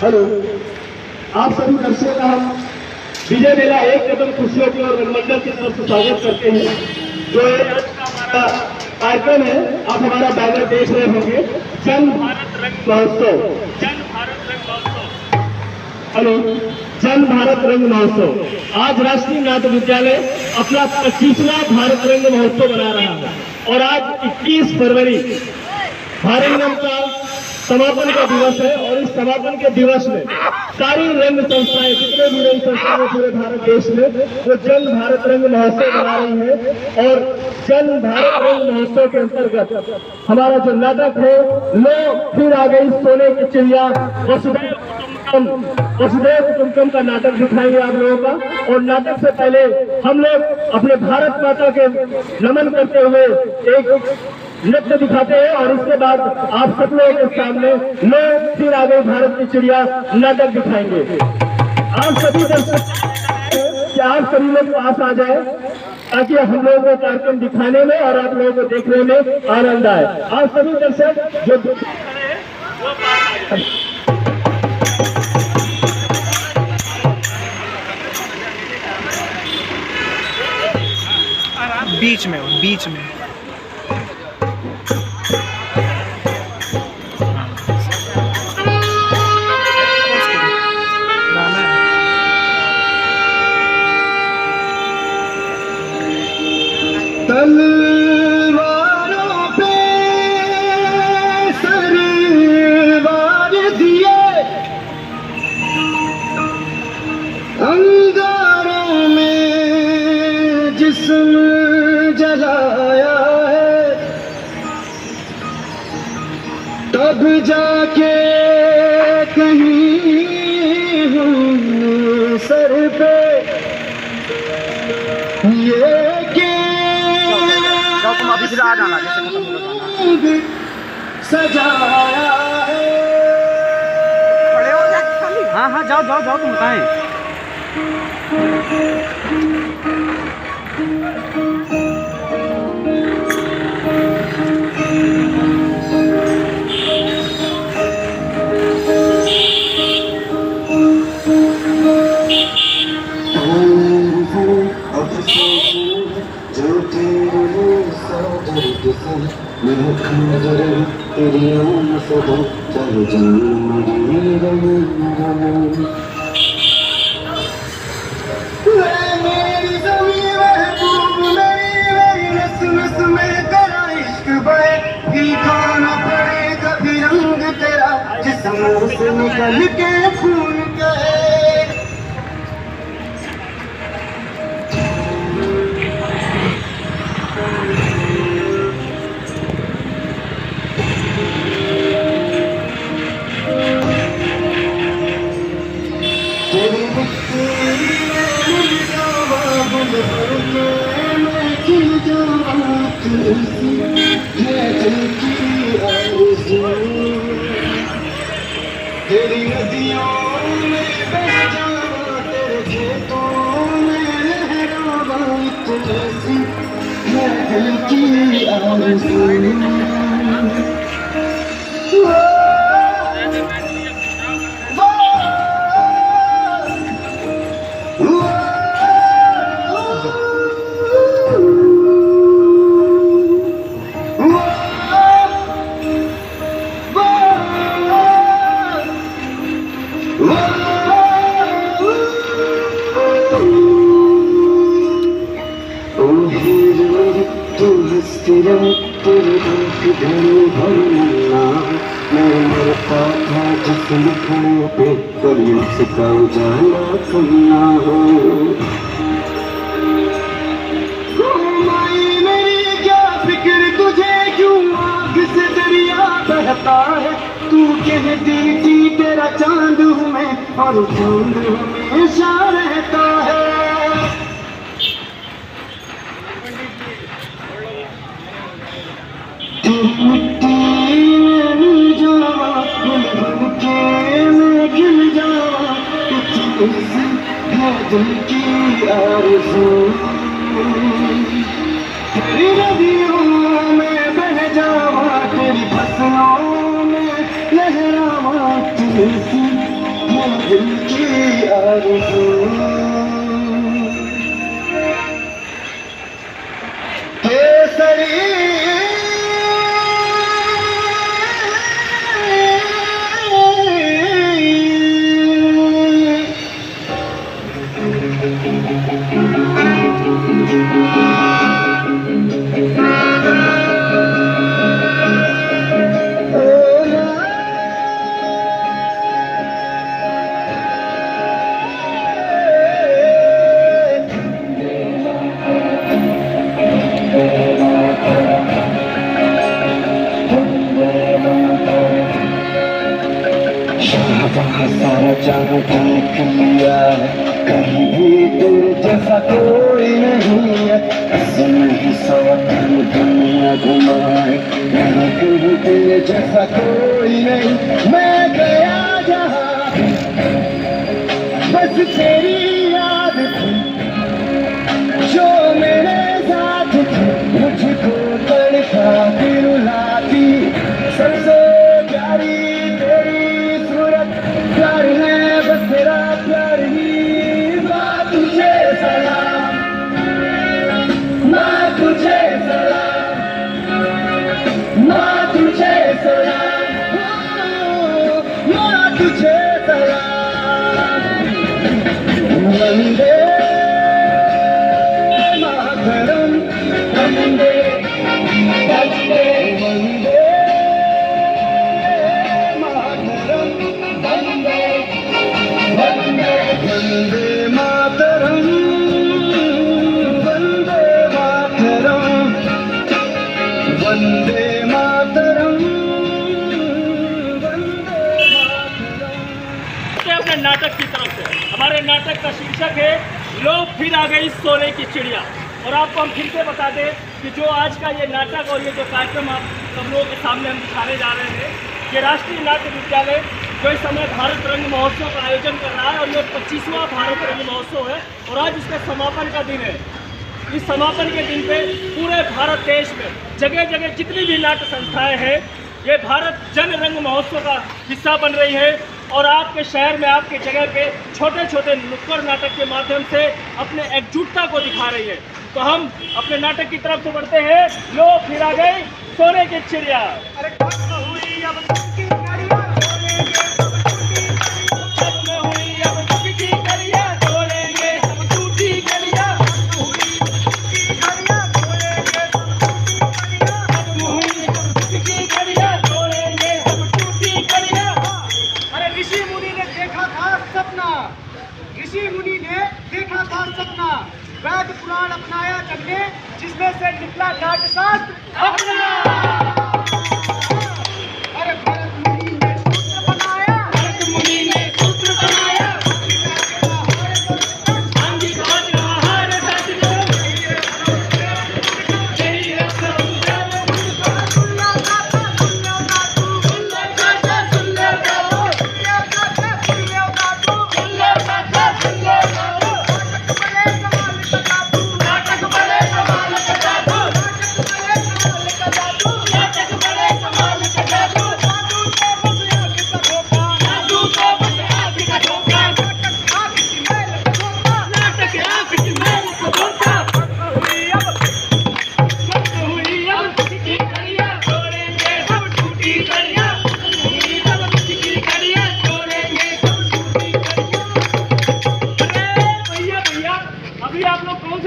Hello, आप सभी दर्शकों का हम विजय मेला एक कदम खुशियों की और रंगमंडल की तरफ से स्वागत करते हैं। जो ये आज का हमारा कार्यक्रम है, आप हमारा बैनर देख रहे होंगे, जन भारत रंग महोत्सव। जन भारत रंग महोत्सव, हेलो, जन भारत रंग महोत्सव। आज राष्ट्रीय नाट्य विद्यालय अपना 25वां भारत रंग महोत्सव मना रहा है और आज 21 फरवरी भारंगम का समापन का दिवस है। और इस समापन के दिवस में सारी रंग संस्थाएं, जितने भी रंग संस्थाएं पूरे भारत देश में, वो जन भारत रंग महोत्सव मना रही है। और जन भारत रंग महोत्सव के अंतर्गत हमारा जो नाटक है, लो फिर आ गई सोने की चिड़िया, वसुदेव कुटुंबकम का नाटक दिखाएंगे आप लोगों का। और नाटक से पहले हम लोग अपने भारत माता के नमन करते हुए एक नृत्य दिखाते हैं और इसके बाद आप सब लोगों के सामने लो फिर आ गई भारत की चिड़िया नाटक दिखाएंगे। आप सभी दर्शक, क्या आप सभी लोग पास आ जाए ताकि हम लोगों को कार्यक्रम दिखाने में और आप लोगों को देखने में आनंद आए। आप सभी दर्शक जो बीच में तलवारों पे सरवार दिए, अंगारों में जिस्म जलाया है, तब जाके कहीं हम सर पे ये तुम अभी फिर आ जाना सजाया है। खड़े हो जाए। हाँ जाओ तुम बताएं। मेरी ज़मीं महबूब, मेरी नस नस में तेरा इश्क बहे, दिखाना पड़ेगा भी रंग तेरा, जिस्म से निकल के खून कहे। तेरी नदियों में बह जावा, तेरे खेतों में लहरावा, तुलसी है दिल की आरज़ू। पे कभी सिखाओ जाना तुम ना हो। माई मेरी क्या फिक्र तुझे, क्यों आग से दरिया बहता है, तू कहती थी तेरा चांद हूँ मैं और चांद हमेशा रहता है। मिट्टी में जावा, गुल बन के मैं खिल जावा, ऐसी है दिल की आरज़ू। तेरी नदियों में बह जावा, तेरी फसलों में लहरावा, तुलसी दिल की आरज़ू सारा जाना देख लिया है, कहीं भी तेरे जैसा कोई नहीं है। असम ही सौतन दुनिया घुमाए, यहाँ कहीं तेरे जैसा कोई नहीं। मैं गया जहाँ बस तेरी याद थी, जो मेरे साथ थी, मुझको तड़पाती रुलाती। सबसे प्यारी प्यार है बस तेरा प्यार ही। माँ तुझे सलाम, माँ तुझे सलाम, माँ तुझे सलाम, माँ तुझे सलाम। वंदे मातरम, वंदे वंदे वंदे वंदे मातरम, वंदे मातरम, वंदे मातरम, वंदे मातरम। अपने नाटक की तरफ से हमारे नाटक का शीर्षक है लो फिर आ गई सोने की चिड़िया। और आपको हम फिर से बता दें कि जो आज का ये नाटक और ये जो कार्यक्रम आप सब लोगों के सामने हम दिखाने जा रहे हैं, ये राष्ट्रीय नाट्य विद्यालय जो इस समय भारत रंग महोत्सव का आयोजन कर रहा है और ये 25वां भारत रंग महोत्सव है और आज इसका समापन का दिन है। इस समापन के दिन पे पूरे भारत देश में जगह जगह जितनी भी नाट्य संस्थाएं हैं, ये भारत जन रंग महोत्सव का हिस्सा बन रही है और आपके शहर में आपके जगह पे छोटे छोटे नुक्कड़ नाटक के माध्यम से अपने एकजुटता को दिखा रही है। तो हम अपने नाटक की तरफ से बढ़ते हैं। लो फिर आ गई सोने की चिड़िया। ऋषि मुनि ने देखा था सपना, वेद पुराण अपनाया जग ने, जिसमें से निकला नाट्यशास्त्र अपना। अरे भरत मुनि ने सूत्र बनाया, भरत मुनि ने सूत्र बनाया।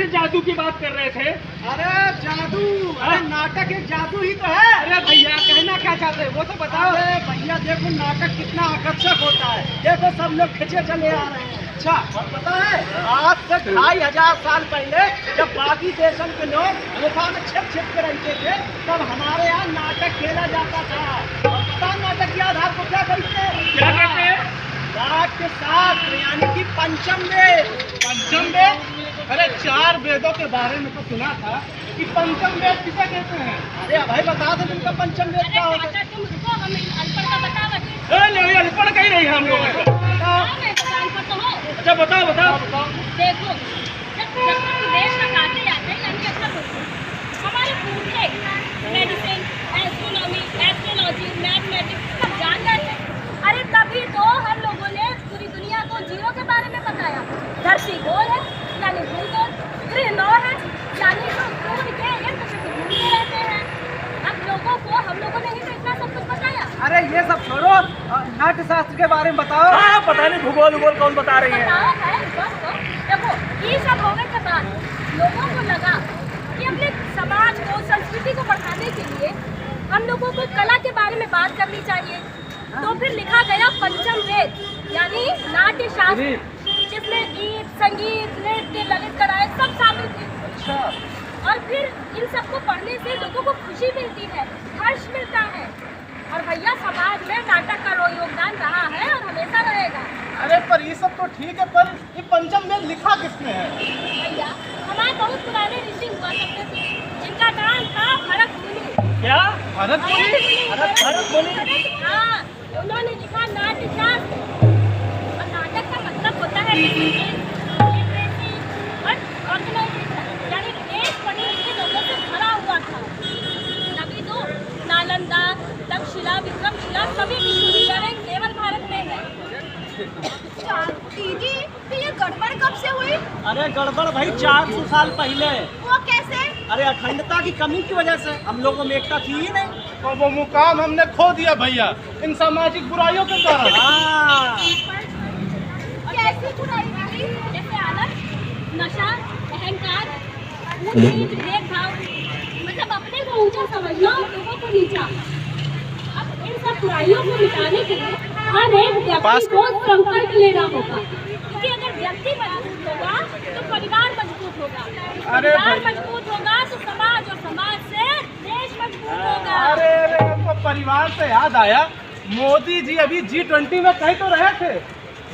जादू की बात कर रहे थे। अरे जादू, अरे नाटक एक जादू ही तो है। अरे भैया कहना क्या चाहते हैं वो तो बताओ। अरे भैया देखो नाटक कितना आकर्षक होता है, देखो सब लोग खिंचे चले आ रहे हैं। अच्छा और पता है आज से 2500 साल पहले जब बाकी देशों के लोग गुफा में छिप छिप के रहते थे तब हमारे यहाँ नाटक खेला जाता था। और पता नाटक के आधार को क्या कहते हैं? क्या कहते हैं? नाट्य शास्त्र यानी कि पंचम वेद। पंचम वेद? अरे 4 वेदों के बारे में तो सुना था कि पंचम वेद किसे कहते हैं? अरे भाई बता दो तुमका पंचम वेद क्या होता है? नहीं अनपढ़ कहीं नहीं हम लोग। अच्छा बताओ बताओ बताओ। देखो जब देश में आते जाते हैं यानी अच्छा हमारे पूरे मेडिसिन, एस्ट्रोनॉमी, एस्ट्रोलॉजी, मैथमेटिक्स सब जान गए थे। अरे तभी तो हम लोगों ने पूरी दुनिया अरे ये सब छोड़ो, नाट्य शास्त्र के बारे में बताओ। हाँ, पता नहीं भूगोल उगोल कौन बता रही है। बताओ है, बस तो देखो ये सब होने के बाद लोगों को लगा कि अपने समाज को, संस्कृति को बढ़ाने के लिए हम लोगों को कला के बारे में बात करनी चाहिए। तो फिर लिखा गया पंचम वेद यानी नाट्य शास्त्र, जिसमें गीत, संगीत, नृत्य, ललित कलाएं सब शामिल थे। और फिर इन सबको पढ़ने से लोगों को खुशी मिलती है, हर्ष मिलता है। और भैया समाज में नाटक का योगदान रहा है और हमेशा रहेगा। अरे पर ये सब तो ठीक है, पर ये पंचम वेद लिखा किसने है? भैया हमारे बहुत पुराने ऋषि हुआ करते थे, जिनका नाम था भरत मुनि। क्या? भरत मुनि? भरत मुनि? हाँ, उन्होंने लिखा नाट्य शास्त्र। और नाटक का मतलब होता है यानी देश पढ़े लिखे लोगों से भरा हुआ था। तभी तो नालंदा, तक्षशिला, विक्रमशिला सभी विश्वविद्यालय केवल भारत में है। दीदी तो ये गड़बड़ कब से हुई? अरे गड़बड़ भाई 400 साल पहले। वो कैसे? अरे अखंडता की कमी की वजह से, हम लोगों में एकता थी ही नहीं, तो वो मुकाम हमने खो दिया भैया इन सामाजिक बुराइयों के कारण। कैसी बुराई वाली? जैसे आलस, नशा, अहंकार, ऊंच नीच, भेदभाव, मतलब अपने को ऊंचा समझना और लोगों को नीचा। अब इन सब बुराइयों को मिटाने के लिए हर एक व्यक्ति को संकल्प लेना होगा, क्योंकि अगर व्यक्ति मजबूत होगा तो परिवार मजबूत होगा, परिवार मजबूत होगा तो समाज, और समाज से देश मजबूत होगा। अरे हमको परिवार से याद आया, मोदी जी अभी G20 में कह तो रहे थे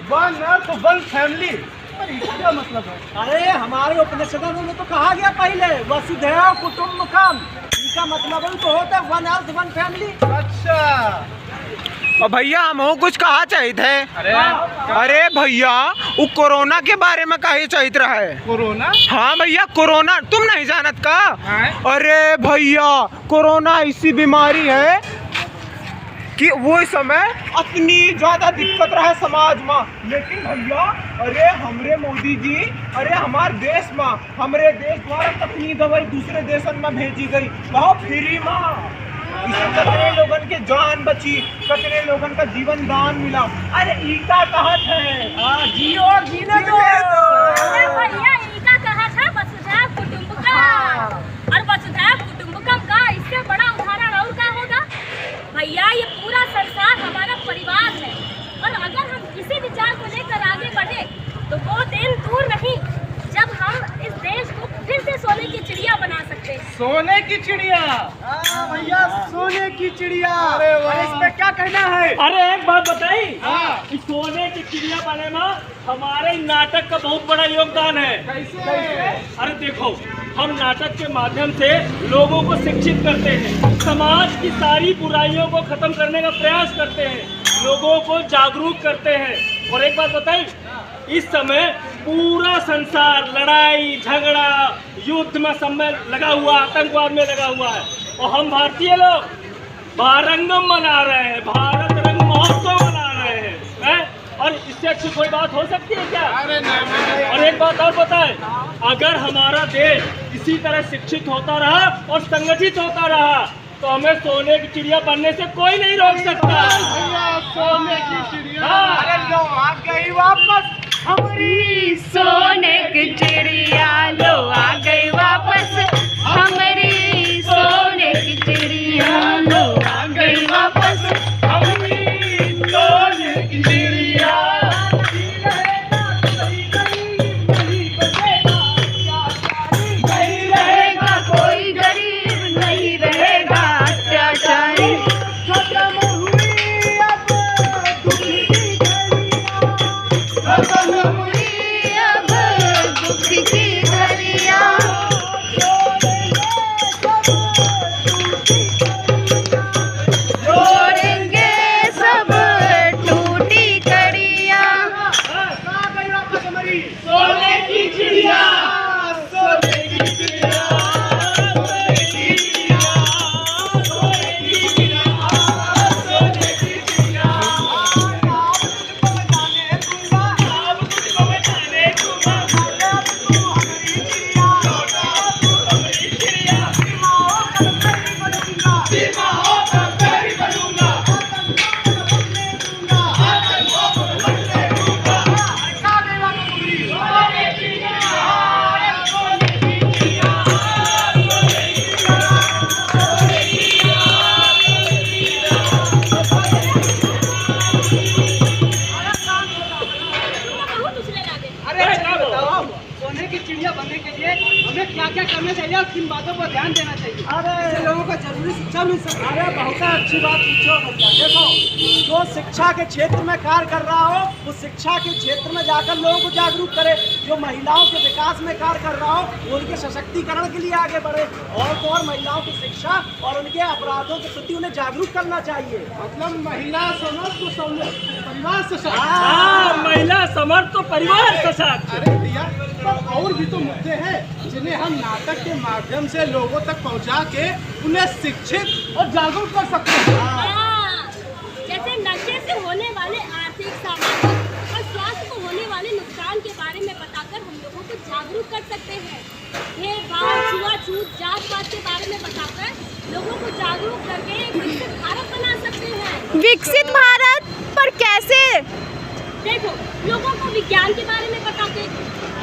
वन अर्थ वन फैमिली, पर इसका मतलब है? अरे हमारे उपनिषदों में तो कहा गया पहले वसुधैव कुटुंबकम, इसका मतलब तो होता है वन अर्थ वन फैमिली। अच्छा और भैया हम कुछ कहा चाहिए थे। अरे भैया वो कोरोना के बारे में कहे चाहिए रहा है। कोरोना? हाँ भैया कोरोना तुम नहीं जानत का? अरे भैया कोरोना ऐसी बीमारी है कि वो समय इतनी ज्यादा दिक्कत रहा समाज में, लेकिन भैया अरे हमरे मोदी जी, अरे हमारे देश में, हमरे देश द्वारा कितनी दवाई दूसरे देशन में भेजी गई, बहुत फ्री में। इससे कितने लोगन के जान बची, कितने लोगन का जीवन दान मिला। अरे ईका कहाँ है? जियो और जीने दो। अरे भैया ईका कहा था वसुधैव कुटुंबकम, और वसुधैव कुटुंबकम का इससे बड़ा उदाहरण और क्या होगा? भैया ये पूरा संसार हमारा परिवार है, और अगर हम इसी विचार को लेकर आगे बढ़े तो वो दिन दूर नहीं जब हम इस देश को फिर से सोने की चिड़िया बना सकते हैं। सोने की चिड़िया? भैया सोने की चिड़िया, अरे इस पे क्या कहना है? अरे एक बात बताई, इस सोने की चिड़िया बने में हमारे नाटक का बहुत बड़ा योगदान है। कैसे? अरे देखो, हम नाटक के माध्यम से लोगों को शिक्षित करते हैं, समाज की सारी बुराइयों को खत्म करने का प्रयास करते हैं, लोगों को जागरूक करते हैं। और एक बात बताई, इस समय पूरा संसार लड़ाई झगड़ा युद्ध में सब में लगा हुआ, आतंकवाद में लगा हुआ है, और हम भारतीय लोग भारंगम मना रहे हैं, भारत रंग महोत्सव मना रहे हैं। और इससे अच्छी कोई बात हो सकती है क्या? अरे नहीं। और एक बात और बताएं, अगर हमारा देश इसी तरह शिक्षित होता रहा और संगठित होता रहा तो हमें सोने की चिड़िया बनने से कोई नहीं रोक सकता। सोने की चिड़िया? हाँ। अरे लो आ गई वापस हमारी सोने की चिड़िया, लो आ गई वापस हमारी सोने की चिड़िया, लो आ गई वापस हमारी सोने की चिड़िया। नहीं रहेगा कोई गरीब, नहीं रहेगा अत्याचारी। खत्म हुई अब दुख की घड़ियाँ, खत्म हुई अब दुख की घड़ियाँ, भैया किन बातों पर ध्यान देना चाहिए? अरे लोगों को जरूरी शिक्षा मिल सकती है। अरे बहुत अच्छी बात पूछो भैया। देखो, जो शिक्षा के क्षेत्र में कार्य कर रहा हो, उस शिक्षा के क्षेत्र में जाकर लोगों को जागरूक करे। जो महिलाओं के विकास में कार्य कर रहा हो, वो उनके सशक्तिकरण के लिए आगे बढ़े, और तो और महिलाओं की शिक्षा और उनके अपराधों के प्रति उन्हें जागरूक करना चाहिए। मतलब महिला समर्थ तो परिवार सशक्त। हाँ, महिला समर्थ तो परिवार सशक्त। अरे भैया, और भी तो मुद्दे हैं जिन्हें हम नाटक के माध्यम से लोगों तक पहुंचा के उन्हें शिक्षित और जागरूक कर सकते हैं। हाँ, जैसे नशे से होने वाले आर्थिक, सामाजिक और स्वास्थ्य को होने वाले नुकसान के बारे में बताकर हम लोगों को जागरूक कर सकते हैं। भेदभाव, छुआछूत, जात-पात के बारे में बताकर लोगों को जागरूक करके एक विकसित भारत बना सकते हैं। विकसित भारत पर कैसे? देखो, लोगों को विज्ञान के बारे में बताते,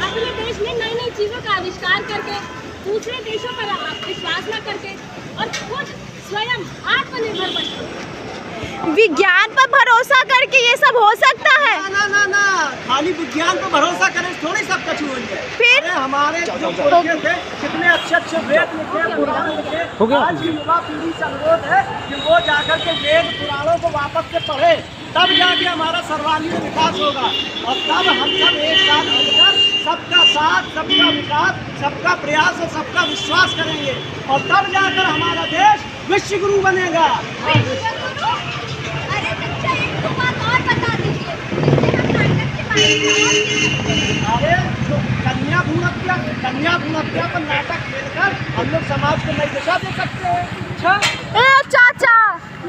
अपने देश में नई नई चीजों का आविष्कार करके, दूसरे देशों पर विश्वास न करके और खुद स्वयं आत्मनिर्भर बनते। विज्ञान पर भरोसा करके ये सब हो सकता है? ना ना ना, खाली विज्ञान पर भरोसा करें थोड़ी सब कुछ हो जाए। फिर हमारे जो पूर्वज थे, कितने अच्छे अच्छे वेद लिखे, पुराण लिखे। आज की युवा पीढ़ी से अनुरोध है कि वो जाकर के वेद पुराणों को वापस से पढ़े, तब जाके हमारा सर्वांगीण विकास होगा। और तब हम सब एक साथ मिलकर सबका साथ, सबका विकास, सबका प्रयास और सबका विश्वास करेंगे, और तब जाकर हमारा देश विश्व गुरु बनेगा। अरे बच्चा, एक तो बात और बता दीजिए, जिससे हम नाटक के बारे में। अरे जो कन्या भ्रूण हत्या पर नाटक खेलकर हम लोग समाज को नई दिशा दे सकते हैं। अच्छा, ए चाचा,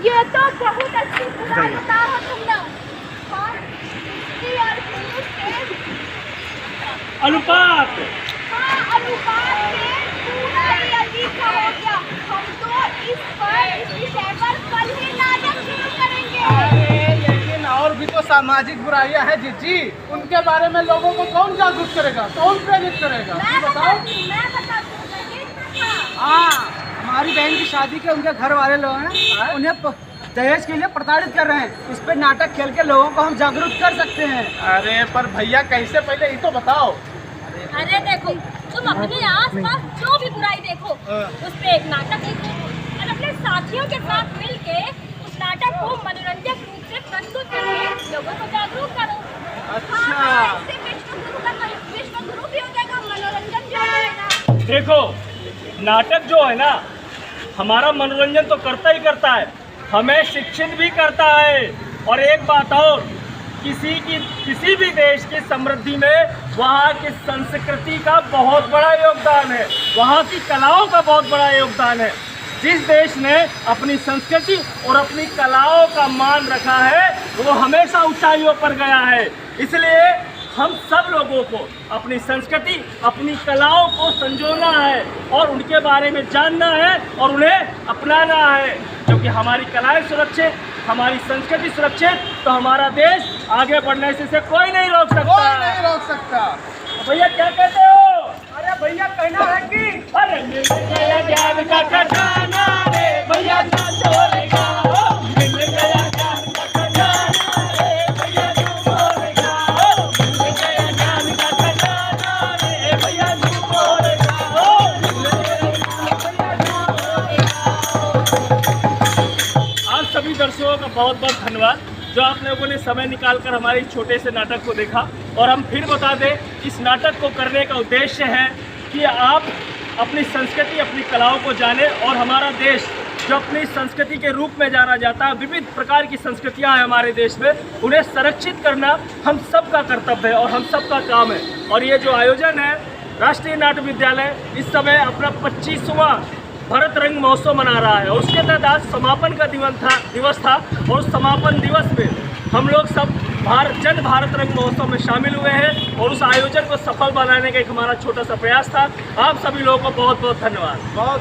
ये तो बहुत अच्छी बात बता हो तुम लोग। और स्त्री और पुरुष के अनुपात। हाँ, अनुपात से पूरा ही अजीब सा हो गया। हम तो इस विषय पर कल ही नाटक शुरू करेंगे। अरे लेकिन और भी तो सामाजिक बुराइयां हैं जीजी, उनके बारे में लोगों को कौन जागरूक करेगा, कौन प्रेरित करेगा? मैं बताओ। बताती हूँ। हाँ, हमारी बहन की शादी के उनके घर वाले लोग हैं, उन्हें दहेज के लिए प्रताड़ित कर रहे हैं। इस पे नाटक खेल के लोगों को हम जागरूक कर सकते हैं। अरे पर भैया कैसे, पहले ये तो बताओ। अरे देखो, तुम अपने आस-पास जो भी बुराई देखो, उस पे एक नाटक लिखो और अपने साथियों के साथ मिलके उस नाटक को मनोरंजक रूप से प्रस्तुत करके लोगों को जागरूक करो। अच्छा। हाँ, इससे विश्व गुरु भी हो जाएगा, मनोरंजन भी हो जाएगा। देखो, नाटक जो है ना, हमारा मनोरंजन तो करता ही करता है, हमें शिक्षित भी करता है। और एक बात और, किसी भी देश की समृद्धि में वहाँ की संस्कृति का बहुत बड़ा योगदान है, वहाँ की कलाओं का बहुत बड़ा योगदान है। जिस देश ने अपनी संस्कृति और अपनी कलाओं का मान रखा है, वो हमेशा ऊंचाइयों पर गया है। इसलिए हम सब लोगों को अपनी संस्कृति, अपनी कलाओं को संजोना है और उनके बारे में जानना है और उन्हें अपनाना है, क्योंकि हमारी कलाएं सुरक्षित, हमारी संस्कृति सुरक्षित, तो हमारा देश आगे बढ़ने से कोई नहीं रोक सकता। कोई नहीं रोक सकता। भैया क्या कहते हो? अरे भैया कहना है कि अरे मिल गया ज्ञान का खजाना रे भैया, ना छोड़ेगा, मिल गया ज्ञान का खजाना रे भैया, ना छोड़ेगा, मिल गया ज्ञान का खजाना रे भैया, ना छोड़ेगा, मिल गया ज्ञान का खजाना। आज सभी दर्शकों का बहुत बहुत धन्यवाद जो आप लोगों ने समय निकालकर हमारे इस छोटे से नाटक को देखा। और हम फिर बता दें, इस नाटक को करने का उद्देश्य है कि आप अपनी संस्कृति, अपनी कलाओं को जानें, और हमारा देश जो अपनी संस्कृति के रूप में जाना जाता है, विविध प्रकार की संस्कृतियां हैं हमारे देश में, उन्हें संरक्षित करना हम सबका कर्तव्य है और हम सबका काम है। और ये जो आयोजन है, राष्ट्रीय नाट्य विद्यालय इस समय अपना 25वां भरत रंग महोत्सव मना रहा है, और उसके तहत आज समापन का दिवस था। और उस समापन दिवस में हम लोग सब जन भारत रंग महोत्सव में शामिल हुए हैं, और उस आयोजन को सफल बनाने का एक हमारा छोटा सा प्रयास था। आप सभी लोगों को बहुत बहुत धन्यवाद। बहुत